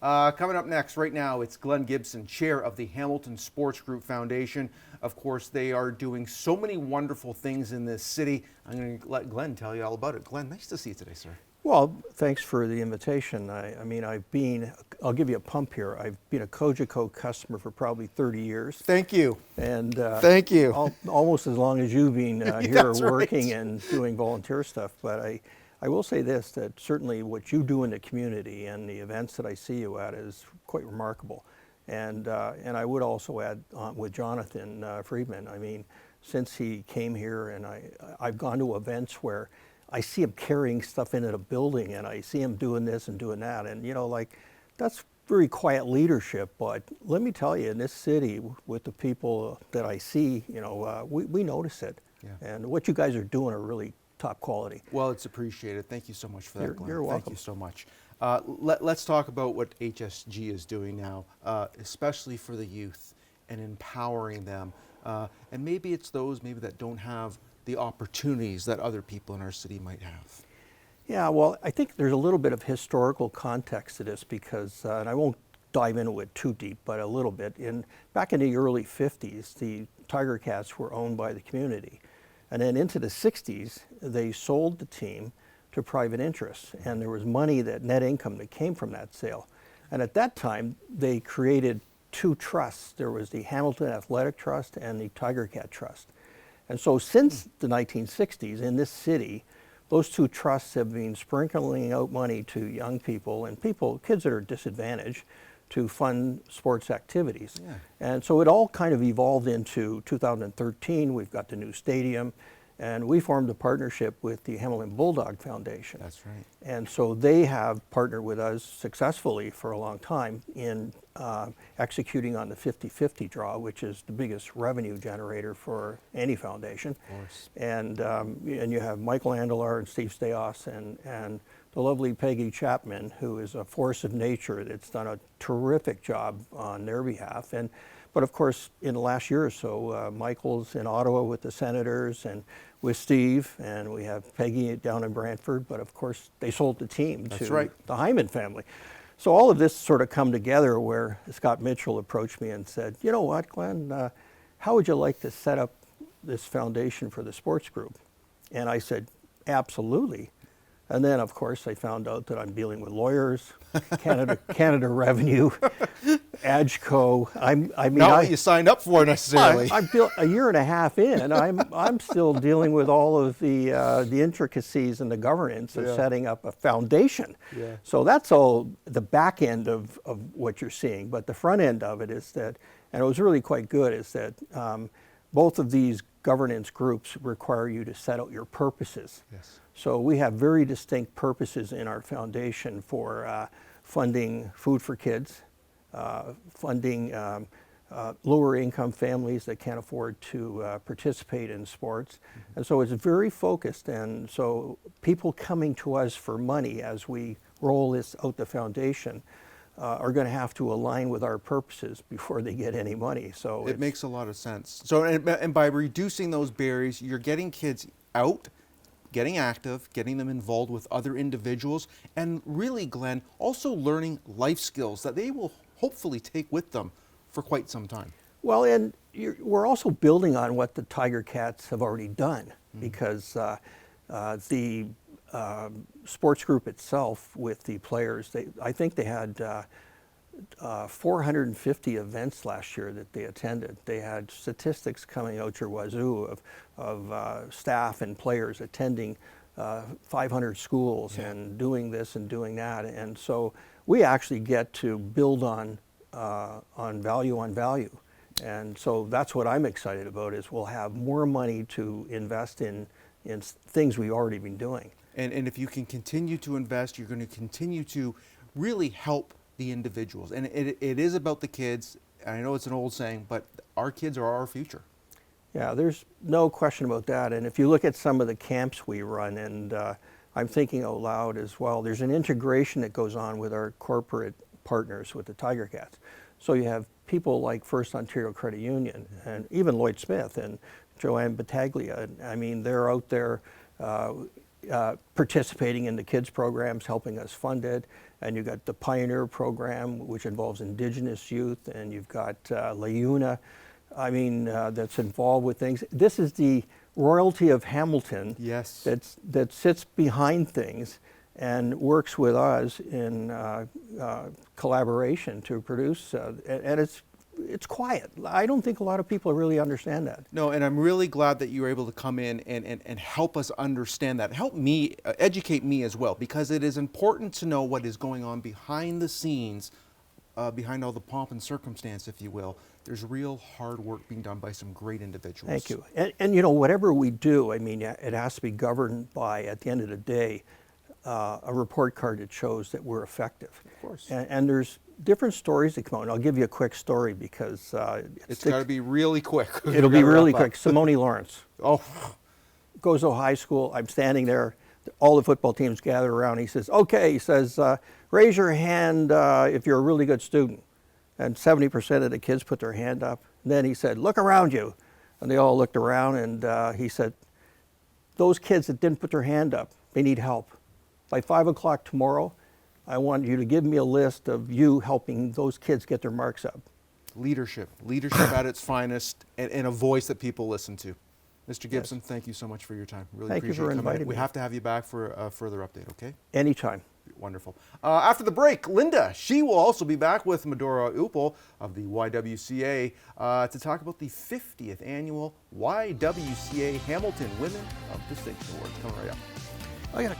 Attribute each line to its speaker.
Speaker 1: Coming up next, right now, it's Glenn Gibson, chair of the Hamilton Sports Group Foundation. Of course, they are doing so many wonderful things in this city. I'm going to let Glenn tell you all about it. Glenn, nice to see you today, sir.
Speaker 2: Well, thanks for the invitation. I'll give you a pump here. I've been a Cogeco customer for probably 30 years.
Speaker 1: Thank you.
Speaker 2: And
Speaker 1: thank you.
Speaker 2: Almost as long as you've been here working
Speaker 1: right.
Speaker 2: and doing volunteer stuff. But I will say this, that certainly what you do in the community and the events that I see you at is quite remarkable. And I would also add with Jonathan Friedman, I mean, since he came here, and I've gone to events where I see him carrying stuff into the building, and I see him doing this and doing that, and that's very quiet leadership. But let me tell you, in this city, with the people that I see, we notice it. Yeah. And what you guys are doing are really top quality.
Speaker 1: Well, it's appreciated. Thank you so much for that, Glenn.
Speaker 2: You're welcome.
Speaker 1: Thank you so much. Let's talk about what HSG is doing now, especially for the youth and empowering them. And maybe it's those that don't have the opportunities that other people in our city might have.
Speaker 2: Yeah, well, I think there's a little bit of historical context to this because, and I won't dive into it too deep, but a little bit. Back in the early 50s, the Tiger Cats were owned by the community. And then into the 60s, they sold the team to private interests. And there was money, that net income that came from that sale. And at that time, they created two trusts. There was the Hamilton Athletic Trust and the Tiger Cat Trust. And so since the 1960s in this city, those two trusts have been sprinkling out money to young people and kids that are disadvantaged, to fund sports activities. Yeah. And so it all kind of evolved into 2013. We've got the new stadium, and we formed a partnership with the Hamilton Bulldog Foundation.
Speaker 1: That's right.
Speaker 2: And so they have partnered with us successfully for a long time in executing on the 50-50 draw, which is the biggest revenue generator for any foundation.
Speaker 1: Of course.
Speaker 2: And you have Michael Andelar and Steve Stayos and the lovely Peggy Chapman, who is a force of nature that's done a terrific job on their behalf. But of course, in the last year or so, Michael's in Ottawa with the Senators and with Steve, and we have Peggy down in Brantford, but of course, they sold the team to the Hyman family. So all of this sort of come together where Scott Mitchell approached me and said, you know what, Glenn, how would you like to set up this foundation for the sports group? And I said, absolutely. And then, of course, I found out that I'm dealing with lawyers, Canada Revenue, AGCO.
Speaker 1: Not what you signed up for necessarily.
Speaker 2: I'm a year and a half in. I'm still dealing with all of the intricacies and the governance of setting up a foundation. Yeah. So that's all the back end of what you're seeing. But the front end of it is that, and it was really quite good, is that both of these governance groups require you to set out your purposes. Yes. So we have very distinct purposes in our foundation for funding food for kids, funding lower income families that can't afford to participate in sports. Mm-hmm. And so it's very focused, and so people coming to us for money as we roll this out the foundation are going to have to align with our purposes before they get any money. So
Speaker 1: it makes a lot of sense. So and by reducing those barriers, you're getting kids out, getting active, getting them involved with other individuals, and really, Glenn, also learning life skills that they will hopefully take with them for quite some time.
Speaker 2: Well, and we're also building on what the Tiger Cats have already done, because the sports group itself with the players, I think they had 450 events last year that they attended. They had statistics coming out your wazoo of staff and players attending 500 schools and doing this and doing that. And so we actually get to build on value on value. And so that's what I'm excited about, is we'll have more money to invest in things we've already been doing.
Speaker 1: And if you can continue to invest, you're going to continue to really help the individuals. And it is about the kids. I know it's an old saying, but our kids are our future.
Speaker 2: Yeah, there's no question about that. And if you look at some of the camps we run, and I'm thinking out loud as well, there's an integration that goes on with our corporate partners with the Tiger Cats. So you have people like First Ontario Credit Union and even Lloyd Smith and Joanne Battaglia. I mean, they're out there participating in the kids programs, helping us fund it. and you've got the Pioneer program, which involves Indigenous youth, and you've got LaUna, that's involved with things. This is the royalty of Hamilton.
Speaker 1: Yes.
Speaker 2: That sits behind things and works with us in collaboration to produce, and it's quiet. I don't think a lot of people really understand that.
Speaker 1: No, and I'm really glad that you were able to come in and help us understand that. Help me, educate me as well, because it is important to know what is going on behind the scenes, behind all the pomp and circumstance, if you will. There's real hard work being done by some great individuals.
Speaker 2: Thank you. And whatever we do, it has to be governed by, at the end of the day, a report card that shows that we're effective.
Speaker 1: Of course.
Speaker 2: And there's different stories that come out. And I'll give you a quick story because
Speaker 1: it's got to be really quick.
Speaker 2: It'll be really quick. Simone Lawrence.
Speaker 1: Oh.
Speaker 2: Goes to high school. I'm standing there. All the football teams gather around. He says, okay, he says, raise your hand if you're a really good student. And 70% of the kids put their hand up. And then he said, look around you. And they all looked around, and he said, those kids that didn't put their hand up, they need help. By 5 o'clock tomorrow, I want you to give me a list of you helping those kids get their marks up.
Speaker 1: Leadership at its finest, and a voice that people listen to. Mr. Gibson, yes. Thank you so much for your time. Really
Speaker 2: thank
Speaker 1: appreciate
Speaker 2: you for inviting me.
Speaker 1: We have to have you back for a further update, okay?
Speaker 2: Anytime.
Speaker 1: Wonderful. After the break, Linda, she will also be back with Medora Upel of the YWCA to talk about the 50th annual YWCA Hamilton Women of Distinction Award. Coming right up.
Speaker 2: I got